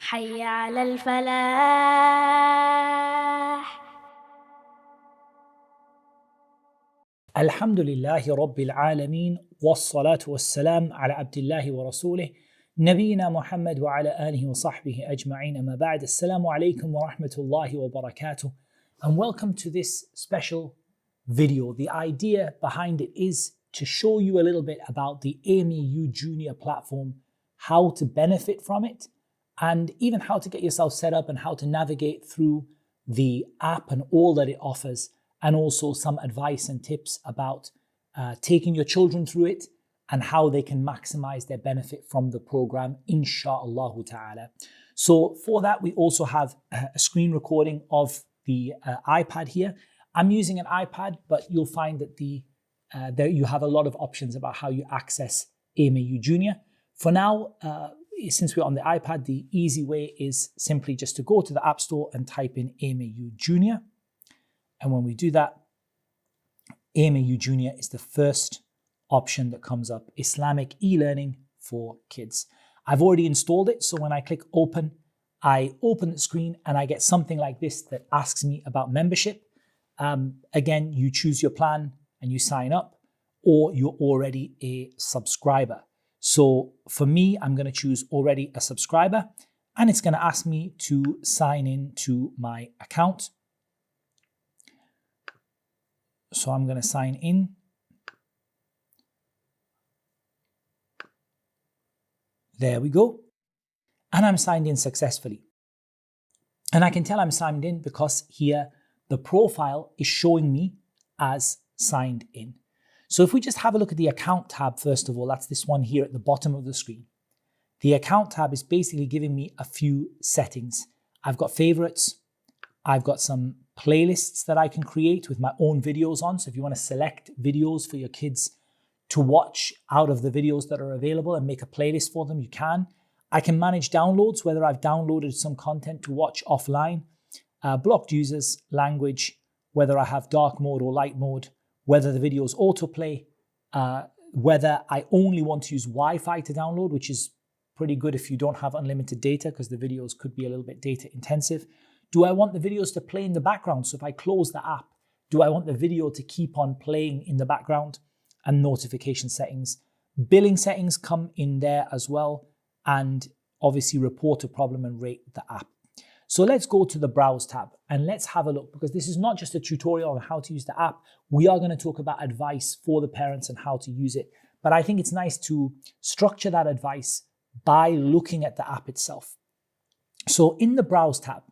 حي على الفلاح. الحمد لله رب العالمين والصلاة والسلام على عبد الله ورسوله نبينا محمد وعلى آله وصحبه أجمعين. أما بعد, Assalamu alaikum wa rahmatullahi wa barakatuh, and welcome to this special video. The idea behind it is to show you a little bit about the AMAU Junior platform, how to benefit from it, and even how to get yourself set up and how to navigate through the app and all that it offers, and also some advice and tips about taking your children through it and how they can maximize their benefit from the program, insha'Allah ta'ala. So for that, we also have a screen recording of the iPad here. I'm using an iPad, but you'll find that there you have a lot of options about how you access AMAU Junior. For now, since we're on the iPad, the easy way is simply just to go to the App Store and type in AMAU Junior. And when we do that, AMAU Junior is the first option that comes up, Islamic e-learning for kids. I've already installed it, so when I click open, I open the screen and I get something like this that asks me about membership. Again, you choose your plan and you sign up, or you're already a subscriber. So for me, I'm going to choose already a subscriber, and it's going to ask me to sign in to my account. So I'm going to sign in. There we go. And I'm signed in successfully. And I can tell I'm signed in because here the profile is showing me as signed in. So if we just have a look at the account tab, first of all, that's this one here at the bottom of the screen. The account tab is basically giving me a few settings. I've got favorites. I've got some playlists that I can create with my own videos on. So if you want to select videos for your kids to watch out of the videos that are available and make a playlist for them, you can. I can manage downloads, whether I've downloaded some content to watch offline, blocked users, language, whether I have dark mode or light mode, whether the videos autoplay, whether I only want to use Wi-Fi to download, which is pretty good if you don't have unlimited data because the videos could be a little bit data intensive. Do I want the videos to play in the background? So if I close the app, do I want the video to keep on playing in the background? And notification settings. Billing settings come in there as well, and obviously report a problem and rate the app. So let's go to the Browse tab and let's have a look, because this is not just a tutorial on how to use the app. We are going to talk about advice for the parents and how to use it. But I think it's nice to structure that advice by looking at the app itself. So in the Browse tab,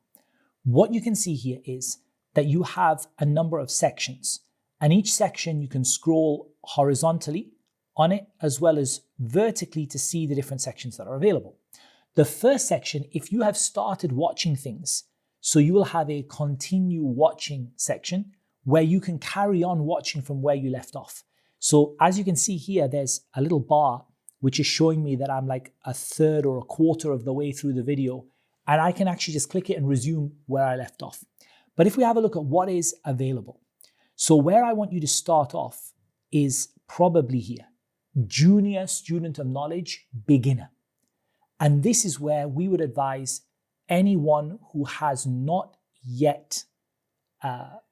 what you can see here is that you have a number of sections, and each section you can scroll horizontally on it as well as vertically to see the different sections that are available. The first section, if you have started watching things, so you will have a continue watching section where you can carry on watching from where you left off. So as you can see here, there's a little bar which is showing me that I'm like a third or a quarter of the way through the video, and I can actually just click it and resume where I left off. But if we have a look at what is available, so where I want you to start off is probably here, Junior Student of Knowledge Beginner. And this is where we would advise anyone who has not yet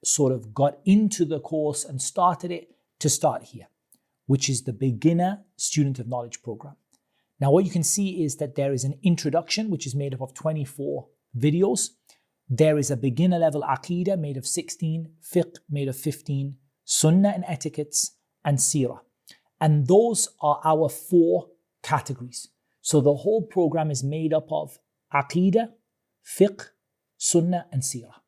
sort of got into the course and started it to start here, which is the Beginner Student of Knowledge program. Now, what you can see is that there is an introduction, which is made up of 24 videos. There is a beginner level Aqidah made of 16, Fiqh made of 15, Sunnah and etiquettes, and Seerah. And those are our 4 categories. So the whole program is made up of Aqidah, Fiqh, Sunnah, and Seerah.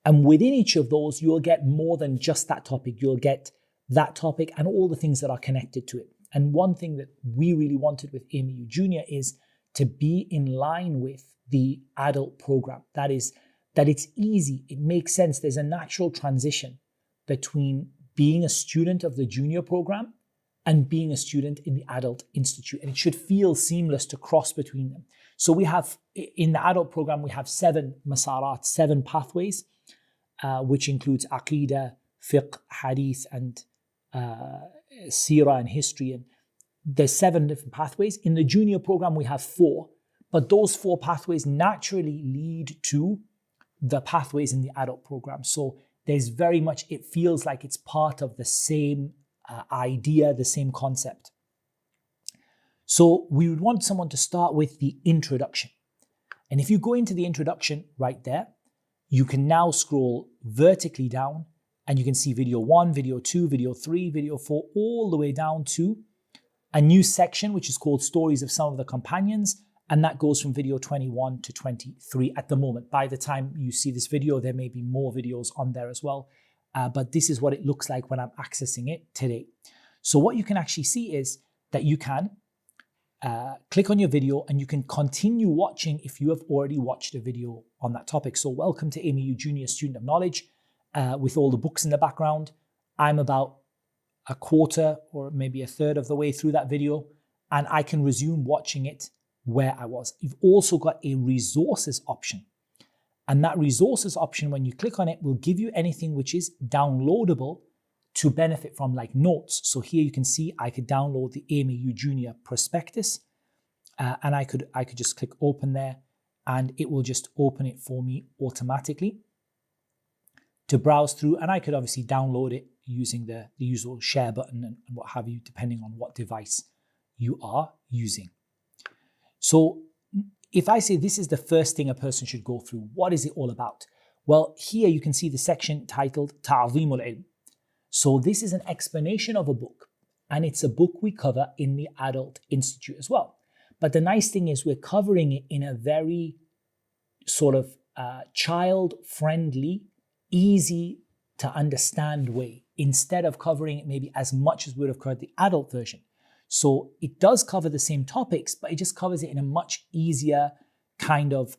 And within each of those, you'll get more than just that topic. You'll get that topic and all the things that are connected to it. And one thing that we really wanted with AMAU Junior is to be in line with the adult program. That is, that it's easy, it makes sense. There's a natural transition between being a student of the junior program and being a student in the adult institute. And it should feel seamless to cross between them. So we have, in the adult program, we have 7 masarat, 7 pathways, which includes Aqidah, Fiqh, Hadith, and Seerah and history. And there's 7 different pathways. In the junior program, we have 4. but those 4 pathways naturally lead to the pathways in the adult program. So there's very much, it feels like it's part of the same idea, the same concept. So we would want someone to start with the introduction. And if you go into the introduction right there, you can now scroll vertically down and you can see video 1, video 2, video 3, video 4, all the way down to a new section, which is called Stories of Some of the Companions. And that goes from video 21 to 23 at the moment. By the time you see this video, there may be more videos on there as well. But this is what it looks like when I'm accessing it today. So what you can actually see is that you can click on your video and you can continue watching if you have already watched a video on that topic. So welcome to AMAU Junior Student of Knowledge with all the books in the background. I'm about a quarter or maybe a third of the way through that video, and I can resume watching it where I was. You've also got a resources option. And that resources option, when you click on it, will give you anything which is downloadable to benefit from, like notes. So here you can see I could download the AMAU Junior Prospectus and I could just click open there and it will just open it for me automatically to browse through. And I could obviously download it using the usual share button and what have you, depending on what device you are using. So if I say this is the first thing a person should go through, what is it all about? Well, here you can see the section titled Ta'zimul Ilm. So this is an explanation of a book, and it's a book we cover in the Adult Institute as well. But the nice thing is we're covering it in a very sort of child-friendly, easy to understand way, instead of covering it maybe as much as we would have covered the adult version. So it does cover the same topics, but it just covers it in a much easier, kind of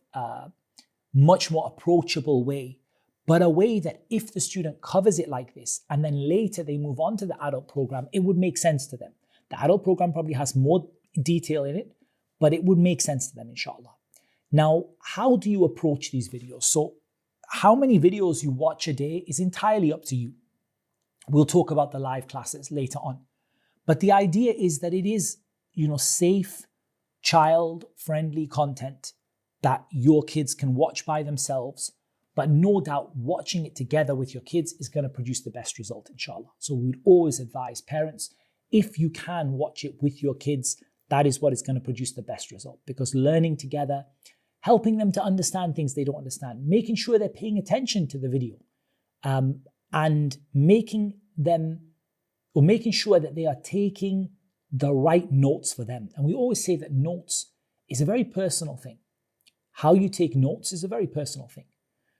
much more approachable way. But a way that if the student covers it like this, and then later they move on to the adult program, it would make sense to them. The adult program probably has more detail in it, but it would make sense to them, inshallah. Now, how do you approach these videos? So how many videos you watch a day is entirely up to you. We'll talk about the live classes later on. But the idea is that it is, safe, child-friendly content that your kids can watch by themselves. But no doubt watching it together with your kids is going to produce the best result, inshallah. So we would always advise parents, if you can watch it with your kids, that is what is going to produce the best result. Because learning together, helping them to understand things they don't understand, making sure they're paying attention to the video, and making sure that they are taking the right notes for them. And we always say that notes is a very personal thing. How you take notes is a very personal thing.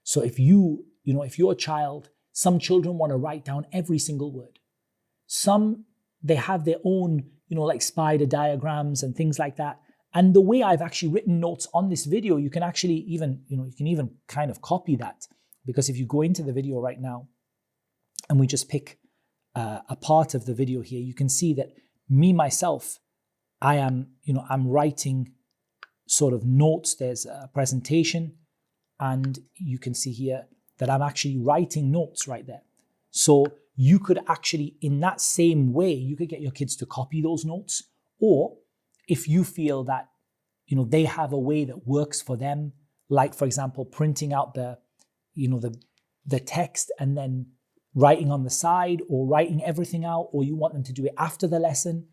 So if if your child, some children want to write down every single word. Some, they have their own, like spider diagrams and things like that. And the way I've actually written notes on this video, you can actually even, you can even kind of copy that. Because if you go into the video right now and we just pick a part of the video here, you can see that myself, I'm writing sort of notes. There's a presentation. And you can see here that I'm actually writing notes right there. So you could actually, in that same way, you could get your kids to copy those notes. Or if you feel that, they have a way that works for them, like, for example, printing out the text and then writing on the side, or writing everything out, or you want them to do it after the lesson.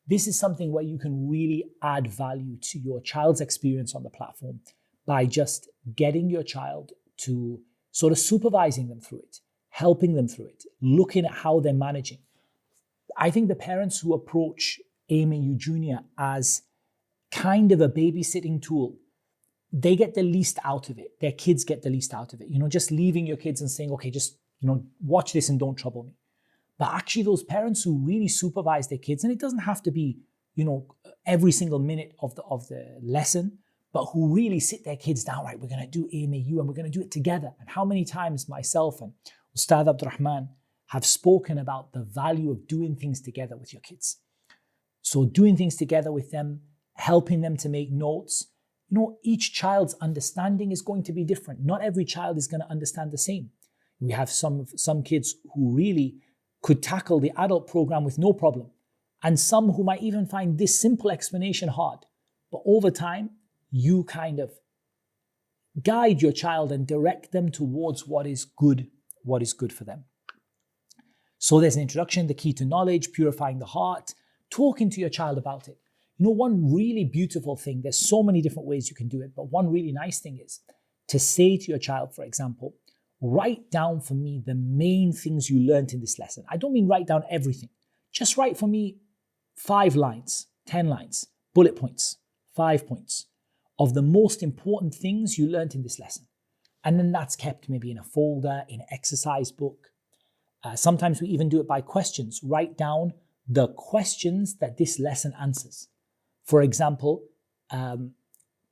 This is something where you can really add value to your child's experience on the platform by just getting your child to sort of supervising them through it, helping them through it, looking at how they're managing. I think the parents who approach AMAU Junior as kind of a babysitting tool, they get the least out of it. Their kids get the least out of it. Just leaving your kids and saying, okay, just, watch this and don't trouble me. But actually those parents who really supervise their kids, and it doesn't have to be, every single minute of the lesson, but who really sit their kids down, right, we're going to do AMAU and we're going to do it together. And how many times myself and Ustadh Abdurrahman have spoken about the value of doing things together with your kids. So doing things together with them, helping them to make notes. Each child's understanding is going to be different. Not every child is going to understand the same. We have some kids who really could tackle the adult program with no problem. And some who might even find this simple explanation hard. But over time, you kind of guide your child and direct them towards what is good for them. So there's an introduction, the key to knowledge, purifying the heart, talking to your child about it. One really beautiful thing, there's so many different ways you can do it, but one really nice thing is to say to your child, for example, write down for me the main things you learned in this lesson. I don't mean write down everything. Just write for me 5 lines, 10 lines, bullet points, 5 points of the most important things you learned in this lesson. And then that's kept maybe in a folder, in an exercise book. Sometimes we even do it by questions. Write down the questions that this lesson answers. For example,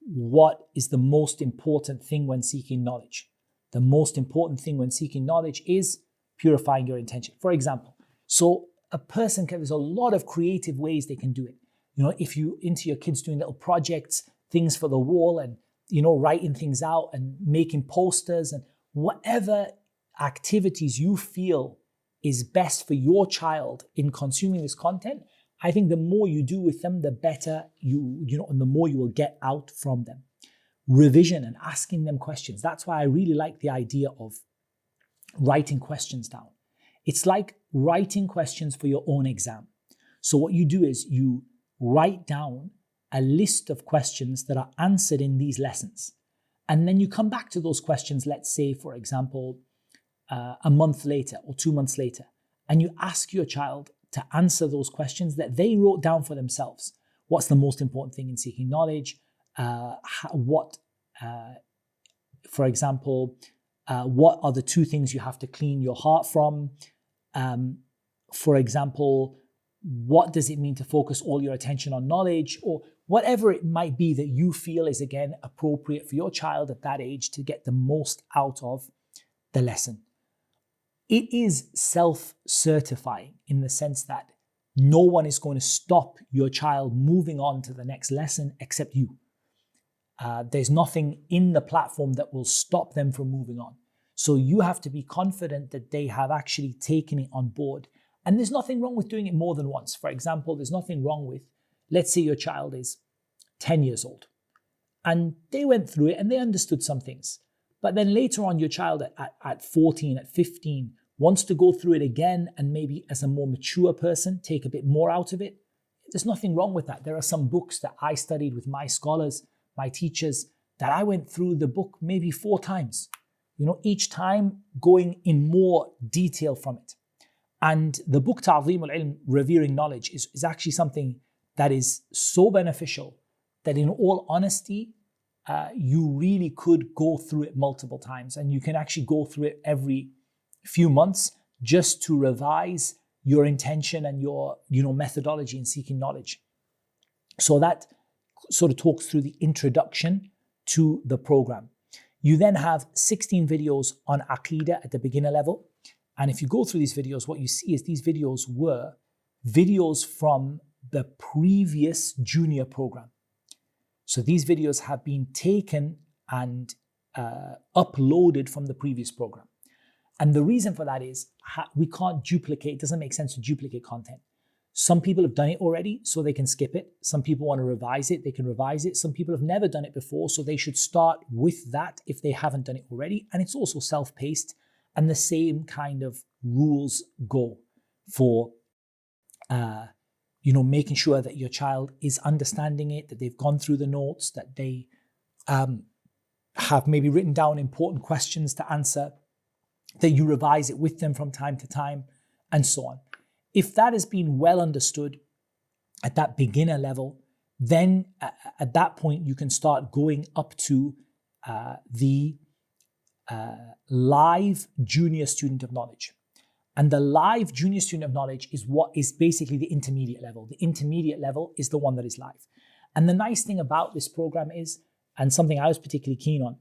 what is the most important thing when seeking knowledge? The most important thing when seeking knowledge is purifying your intention, for example. So a person there's a lot of creative ways they can do it. If you into your kids doing little projects, things for the wall, and writing things out and making posters, and whatever activities you feel is best for your child in consuming this content, I think the more you do with them, the better and the more you will get out from them. Revision and asking them questions. That's why I really like the idea of writing questions down. It's like writing questions for your own exam. So what you do is you write down a list of questions that are answered in these lessons. And then you come back to those questions, let's say, for example, a month later or 2 months later, and you ask your child to answer those questions that they wrote down for themselves. What's the most important thing in seeking knowledge? For example, what are the 2 things you have to clean your heart from? For example, what does it mean to focus all your attention on knowledge? Or whatever it might be that you feel is, again, appropriate for your child at that age to get the most out of the lesson. It is self-certifying in the sense that no one is going to stop your child moving on to the next lesson except you. There's nothing in the platform that will stop them from moving on. So you have to be confident that they have actually taken it on board. And there's nothing wrong with doing it more than once. For example, there's nothing wrong with, let's say your child is 10 years old and they went through it and they understood some things. But then later on, your child at 14, at 15, wants to go through it again and maybe as a more mature person, take a bit more out of it. There's nothing wrong with that. There are some books that I studied with my scholars, my teachers, that I went through the book maybe 4 times. Each time going in more detail from it. And the book Ta'zeem al-Ilm, Revering Knowledge, is actually something that is so beneficial that in all honesty, you really could go through it multiple times, and you can actually go through it every few months just to revise your intention and your methodology in seeking knowledge. So that sort of talks through the introduction to the program. You then have 16 videos on Aqeedah at the beginner level. And if you go through these videos, what you see is these videos were videos from the previous junior program. So these videos have been taken and uploaded from the previous program. And the reason for that is we can't duplicate. It doesn't make sense to duplicate content. Some people have done it already, so they can skip it. Some people want to revise it, they can revise it. Some people have never done it before, so they should start with that if they haven't done it already. And it's also self-paced, and the same kind of rules go for making sure that your child is understanding it, that they've gone through the notes, that they have maybe written down important questions to answer, that you revise it with them from time to time, and so on. If that has been well understood at that beginner level, then at that point you can start going up to the live junior student of knowledge. And the live junior student of knowledge is what is basically the intermediate level. The intermediate level is the one that is live. And the nice thing about this program is, and something I was particularly keen on,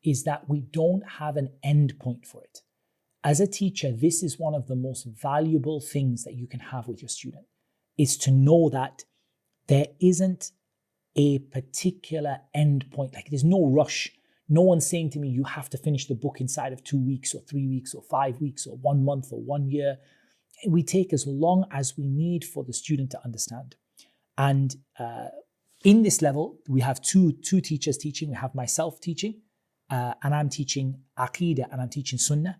is that we don't have an end point for it. As a teacher, this is one of the most valuable things that you can have with your student, is to know that there isn't a particular end point. Like there's no rush. No one's saying to me, you have to finish the book inside of 2 weeks or 3 weeks or 5 weeks or 1 month or 1 year. We take as long as we need for the student to understand. And In this level, we have two teachers teaching. We have myself teaching, and I'm teaching Aqidah and I'm teaching Sunnah.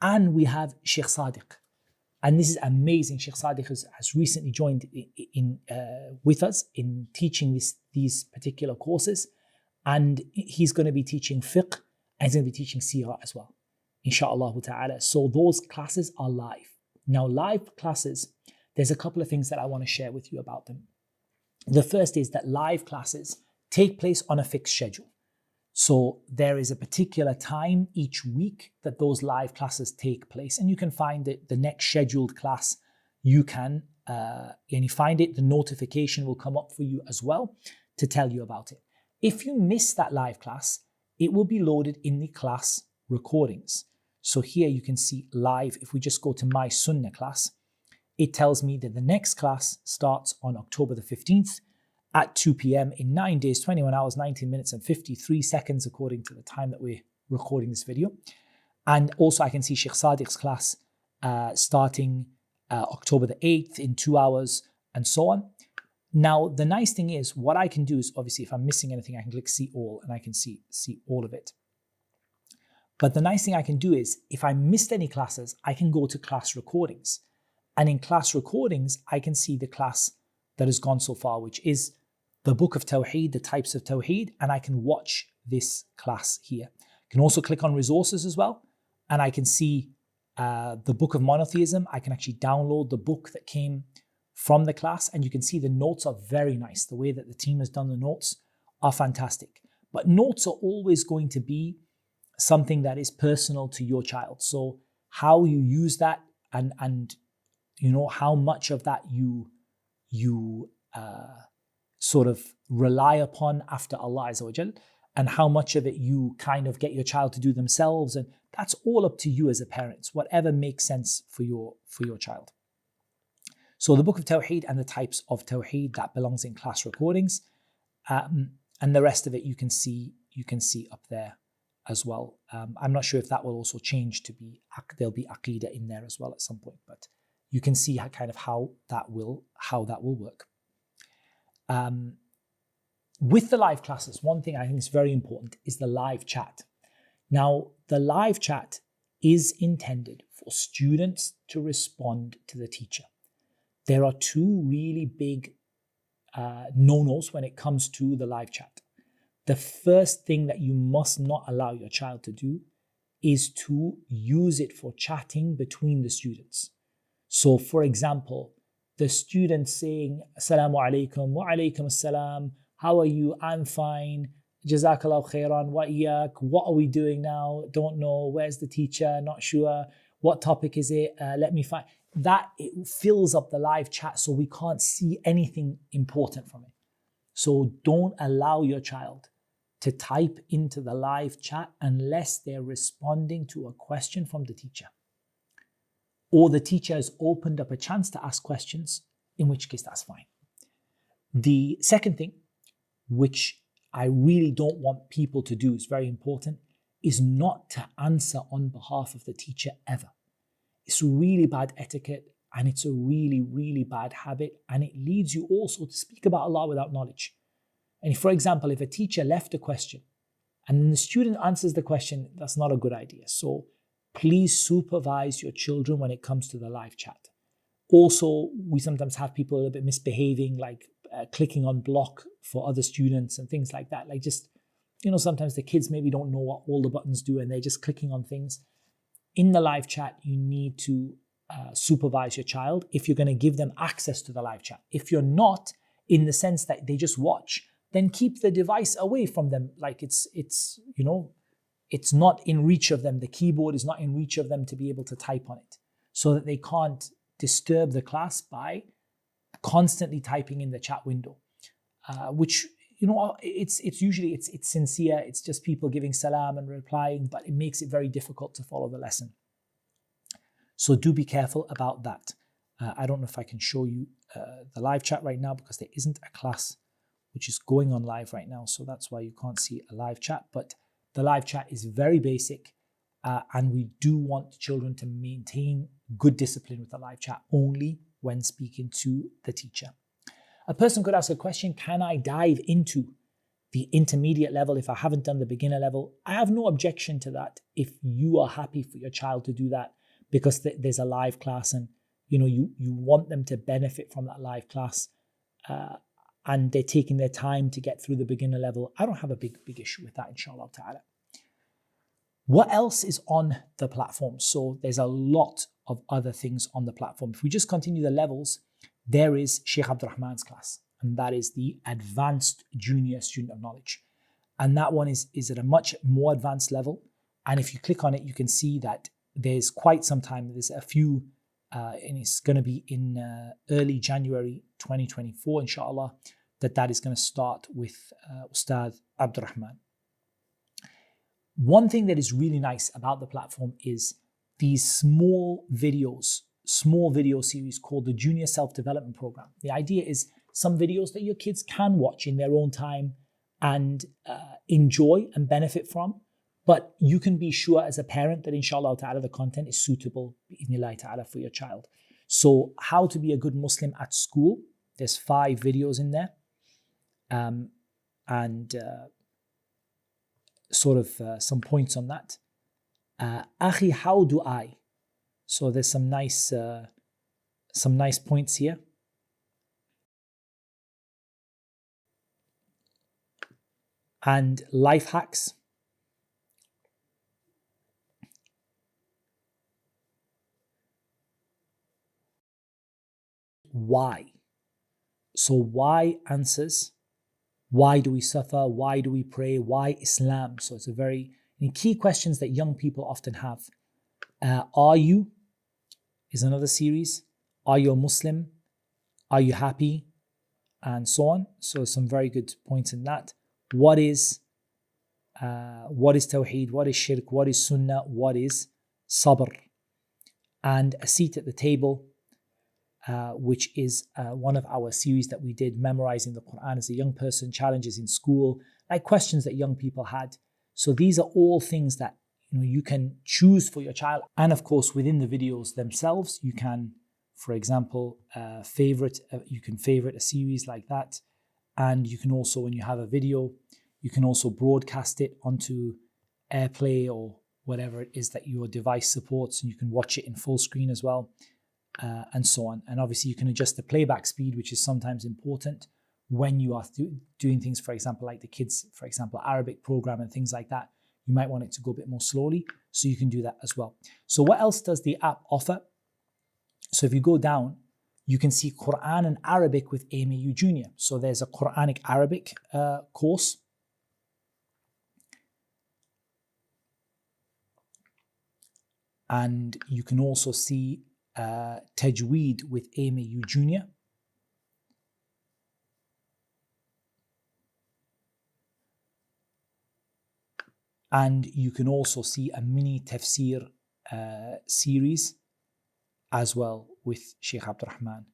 And we have Sheikh Sadiq. And this is amazing. Sheikh Sadiq has recently joined with us in teaching these particular courses. And he's going to be teaching fiqh and he's going to be teaching seerah as well, inshaAllah ta'ala. So those classes are live. Now, live classes, there's a couple of things that I want to share with you about them. The first is that live classes take place on a fixed schedule. So there is a particular time each week that those live classes take place, and you can find the next scheduled class. You can, and you find it, the notification will come up for you as well to tell you about it. If you miss that live class, it will be loaded in the class recordings. So here you can see live. If we just go to my Sunnah class, it tells me that the next class starts on October the 15th at 2 p.m. in 9 days, 21 hours, 19 minutes and 53 seconds according to the time that we're recording this video. And also I can see Sheikh Sadiq's class starting October the 8th in 2 hours and so on. Now, the nice thing is what I can do is, obviously, if I'm missing anything, I can click see all and I can see all of it. But the nice thing I can do is if I missed any classes, I can go to class recordings. And in class recordings, I can see the class that has gone so far, which is the book of Tawheed, the types of Tawheed, and I can watch this class here. I can also click on resources as well, and I can see the book of monotheism. I can actually download the book that came from the class, and you can see the notes are very nice. The way that the team has done the notes are fantastic. But notes are always going to be something that is personal to your child. So how you use that and you know how much of that you sort of rely upon after Allah Azza wa Jal, and how much of it you kind of get your child to do themselves, and that's all up to you as a parent, whatever makes sense for your child. So the book of Tawheed and the types of Tawheed, that belongs in class recordings, and the rest of it you can see up there as well. I'm not sure if that will also change to be, there'll be Aqidah in there as well at some point, but you can see how that will work. With the live classes, one thing I think is very important is the live chat. Now, the live chat is intended for students to respond to the teacher. There are two really big no-nos when it comes to the live chat. The first thing that you must not allow your child to do is to use it for chatting between the students. So, for example, the student saying, Assalamu alaikum, wa alaikum assalam, how are you? I'm fine. Jazakallahu khairan, wa iyak. What are we doing now? Don't know. Where's the teacher? Not sure. What topic is it? Let me find. That it fills up the live chat so we can't see anything important from it. So don't allow your child to type into the live chat unless they're responding to a question from the teacher, or the teacher has opened up a chance to ask questions, in which case that's fine. The second thing, which I really don't want people to do, is very important, is not to answer on behalf of the teacher ever. It's really bad etiquette, and it's a really, really bad habit, and it leads you also to speak about Allah without knowledge. And for example, if a teacher left a question and then the student answers the question, that's not a good idea. So please supervise your children when it comes to the live chat. Also, we sometimes have people a little bit misbehaving, like clicking on block for other students and things like that. Like just, sometimes the kids maybe don't know what all the buttons do and they're just clicking on things. In the live chat, you need to supervise your child if you're going to give them access to the live chat. If you're not, in the sense that they just watch, then keep the device away from them. Like it's not in reach of them. The keyboard is not in reach of them to be able to type on it, so that they can't disturb the class by constantly typing in the chat window, which, it's usually it's sincere. It's just people giving salam and replying, but it makes it very difficult to follow the lesson. So do be careful about that. I don't know if I can show you the live chat right now because there isn't a class which is going on live right now. So that's why you can't see a live chat. But the live chat is very basic, and we do want children to maintain good discipline with the live chat only when speaking to the teacher. A person could ask a question, can I dive into the intermediate level if I haven't done the beginner level? I have no objection to that if you are happy for your child to do that, because there's a live class and you want them to benefit from that live class, and they're taking their time to get through the beginner level. I don't have a big issue with that, inshallah ta'ala. What else is on the platform? So there's a lot of other things on the platform. If we just continue the levels, there is Sheikh Abdurrahman's class, and that is the Advanced Junior Student of Knowledge. And that one is at a much more advanced level. And if you click on it, you can see that there's quite some time. There's a few, and it's going to be in early January 2024, inshallah, that is going to start with Ustadh Abdurrahman. One thing that is really nice about the platform is these small video series called the Junior Self-Development Program. The idea is some videos that your kids can watch in their own time and enjoy and benefit from, but you can be sure as a parent that inshallah ta'ala the content is suitable bi'idhnillahi ta'ala for your child. So how to be a good Muslim at school, there's 5 videos in there, and some points on that. Akhi, how do I? So there's some nice points here. And life hacks. Why? So why answers. Why do we suffer? Why do we pray? Why Islam? So it's a very key questions that young people often have. Are you? Is another series. Are you a Muslim? Are you happy? And so on. So some very good points in that. What is Tawheed? What is Shirk? What is Sunnah? What is Sabr? And a seat at the table, which is one of our series that we did, memorizing the Qur'an as a young person, challenges in school, like questions that young people had. So these are all things that you can choose for your child. And of course, within the videos themselves, you can, for example, favorite a series like that. And you can also, when you have a video, you can also broadcast it onto AirPlay or whatever it is that your device supports, and you can watch it in full screen as well. And so on. And obviously you can adjust the playback speed, which is sometimes important when you are doing things, for example, like the kids, for example, Arabic program and things like that. You might want it to go a bit more slowly, so you can do that as well. So what else does the app offer? So if you go down, you can see Qur'an and Arabic with AMAU Junior. So there's a Quranic Arabic course. And you can also see Tajweed with AMAU Junior. And you can also see a mini tafsir series as well with Sheikh Abdurrahman.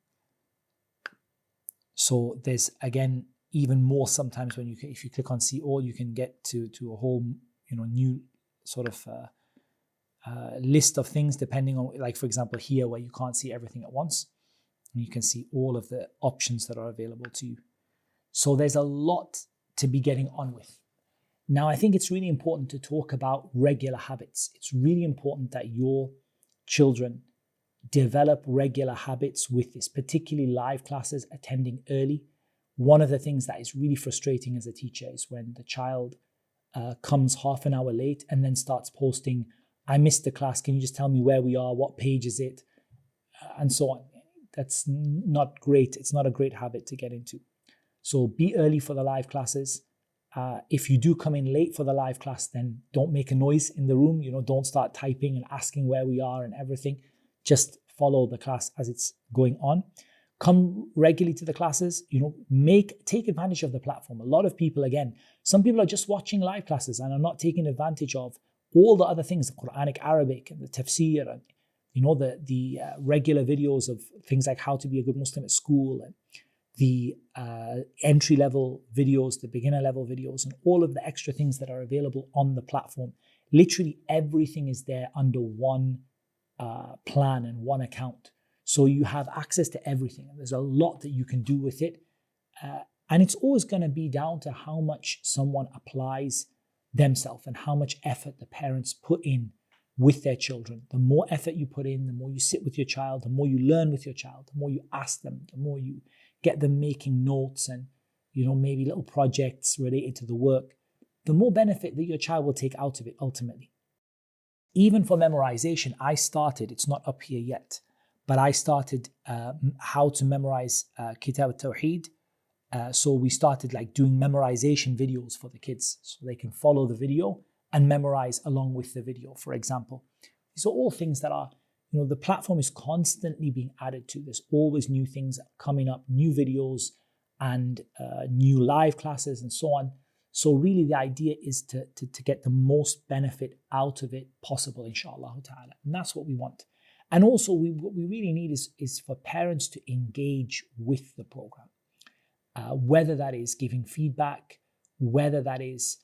So there's, again, even more sometimes when if you click on see all, you can get to a whole new sort of list of things, depending on, like for example here, where you can't see everything at once, and you can see all of the options that are available to you. So there's a lot to be getting on with. Now, I think it's really important to talk about regular habits. It's really important that your children develop regular habits with this, particularly live classes, attending early. One of the things that is really frustrating as a teacher is when the child comes half an hour late and then starts posting, I missed the class, can you just tell me where we are, what page is it, and so on. That's not great. It's not a great habit to get into. So be early for the live classes. If you do come in late for the live class, then don't make a noise in the room. Don't start typing and asking where we are and everything. Just follow the class as it's going on. Come regularly to the classes. Take advantage of the platform. A lot of people, again, some people are just watching live classes and are not taking advantage of all the other things, the Quranic Arabic and the tafsir, and the regular videos of things like how to be a good Muslim at school, and the entry-level videos, the beginner-level videos, and all of the extra things that are available on the platform. Literally everything is there under one plan and one account. So you have access to everything, and there's a lot that you can do with it. And it's always going to be down to how much someone applies themselves and how much effort the parents put in with their children. The more effort you put in, the more you sit with your child, the more you learn with your child, the more you ask them, the more you get them making notes and, maybe little projects related to the work, the more benefit that your child will take out of it ultimately. Even for memorization, it's not up here yet, but I started how to memorize Kitab al-Tawheed. So we started doing memorization videos for the kids so they can follow the video and memorize along with the video, for example. These are all things that are, the platform is constantly being added to. There's always new things coming up, new videos and new live classes and so on. So really the idea is to get the most benefit out of it possible, inshallah ta'ala. And that's what we want. And also what we really need is for parents to engage with the program. Whether that is giving feedback, whether that is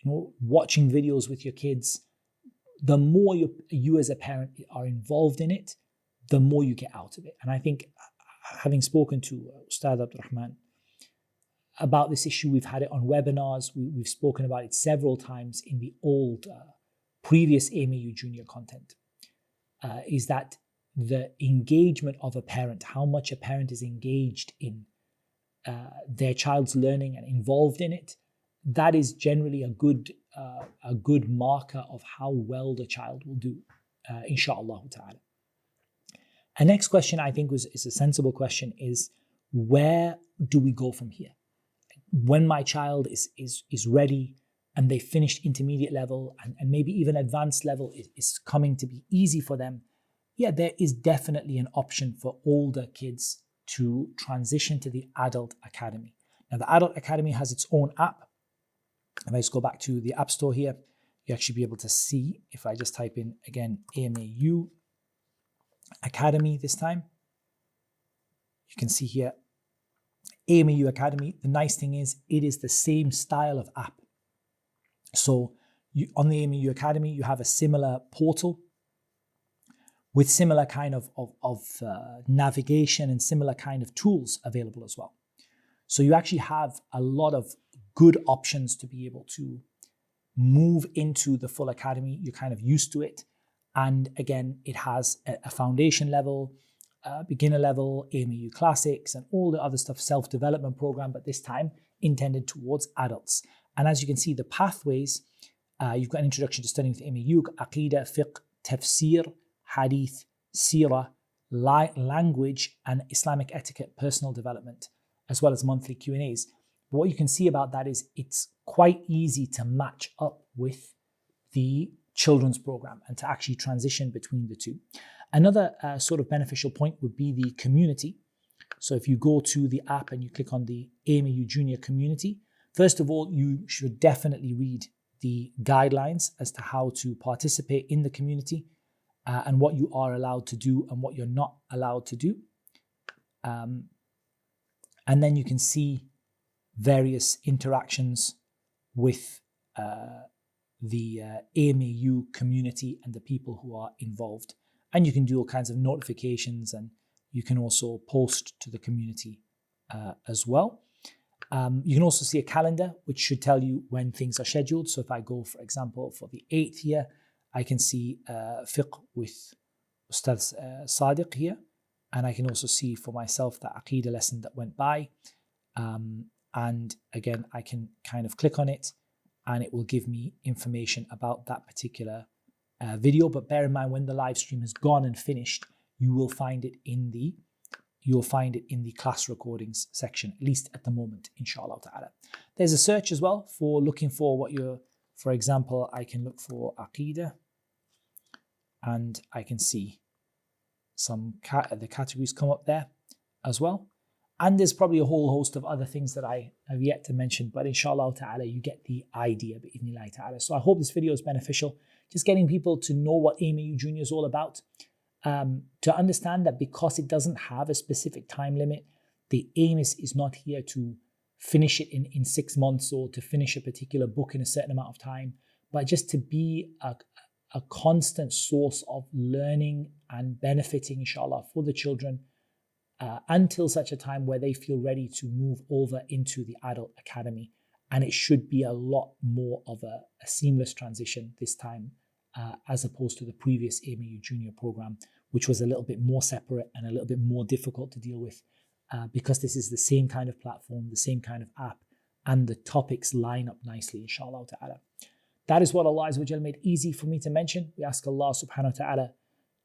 watching videos with your kids, the more you as a parent are involved in it, the more you get out of it. And I think, having spoken to Ustadh Abdurrahman about this issue, we've had it on webinars, we've spoken about it several times in the old previous AMAU junior content, is that the engagement of a parent, how much a parent is engaged in their child's learning and involved in it, that is generally a good marker of how well the child will do, insha'Allah ta'ala. A next question I think is a sensible question is, where do we go from here? When my child is ready and they finished intermediate level and maybe even advanced level is coming to be easy for them, yeah, there is definitely an option for older kids to transition to the Adult Academy. Now, the Adult Academy has its own app. If I just go back to the App Store here, you actually be able to see, if I just type in, again, AMAU Academy this time, you can see here, AMAU Academy. The nice thing is, it is the same style of app. So on the AMAU Academy, you have a similar portal with similar kind of navigation and similar kind of tools available as well. So you actually have a lot of good options to be able to move into the full academy. You're kind of used to it. And again, it has a foundation level, beginner level, AMAU classics, and all the other stuff, self-development program, but this time intended towards adults. And as you can see, the pathways, you've got an introduction to studying with AMAU, Aqidah, Fiqh, Tafsir, Hadith, Seerah, language, and Islamic etiquette, personal development, as well as monthly Q&As. But what you can see about that is it's quite easy to match up with the children's program and to actually transition between the two. Another sort of beneficial point would be the community. So if you go to the app and you click on the AMAU Junior Community, first of all, you should definitely read the guidelines as to how to participate in the community and what you are allowed to do and what you're not allowed to do. And then you can see various interactions with the AMAU community and the people who are involved. And you can do all kinds of notifications, and you can also post to the community as well. You can also see a calendar, which should tell you when things are scheduled. So if I go, for example, for the 8th here, I can see Fiqh with Ustadh Sadiq here. And I can also see for myself the Aqidah lesson that went by. And again, I can kind of click on it and it will give me information about that particular video. But bear in mind, when the live stream has gone and finished, you will find it in the class recordings section, at least at the moment, inshallah ta'ala. There's a search as well for looking for what you're, for example, I can look for Aqidah and I can see some the categories come up there as well. And there's probably a whole host of other things that I have yet to mention, but inshallah ta'ala, you get the idea, bi'idhnillahi ta'ala. So I hope this video is beneficial, just getting people to know what AMAU Junior is all about, to understand that because it doesn't have a specific time limit, the aim is not here to finish it in 6 months or to finish a particular book in a certain amount of time, but just to be a constant source of learning and benefiting, inshallah, for the children until such a time where they feel ready to move over into the adult academy. And it should be a lot more of a seamless transition this time, as opposed to the previous AMAU junior program, which was a little bit more separate and a little bit more difficult to deal with, because this is the same kind of platform, the same kind of app, and the topics line up nicely, inshallah ta'ala. That is what Allah Azza wa Jal made easy for me to mention. We ask Allah subhanahu wa ta'ala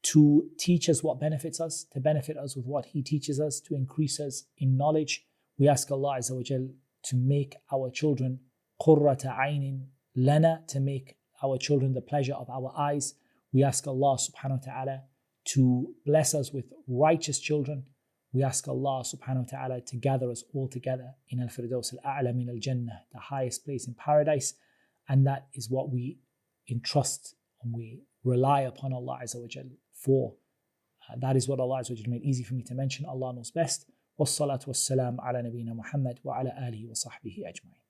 to teach us what benefits us, to benefit us with what He teaches us, to increase us in knowledge. We ask Allah Azza wa Jal to make our children qurrata aynin lana, to make our children the pleasure of our eyes. We ask Allah subhanahu wa ta'ala to bless us with righteous children. We ask Allah subhanahu wa ta'ala to gather us all together in al-firdaus al-a'la min al-jannah, the highest place in paradise. And that is what we entrust and we rely upon Allah Azza wa Jal for. That is what Allah Azza wa Jal made easy for me to mention. Allah knows best. Wassalatu wassalam ala nabiyyina Muhammad wa ala alihi wa sahbihi ajma'in.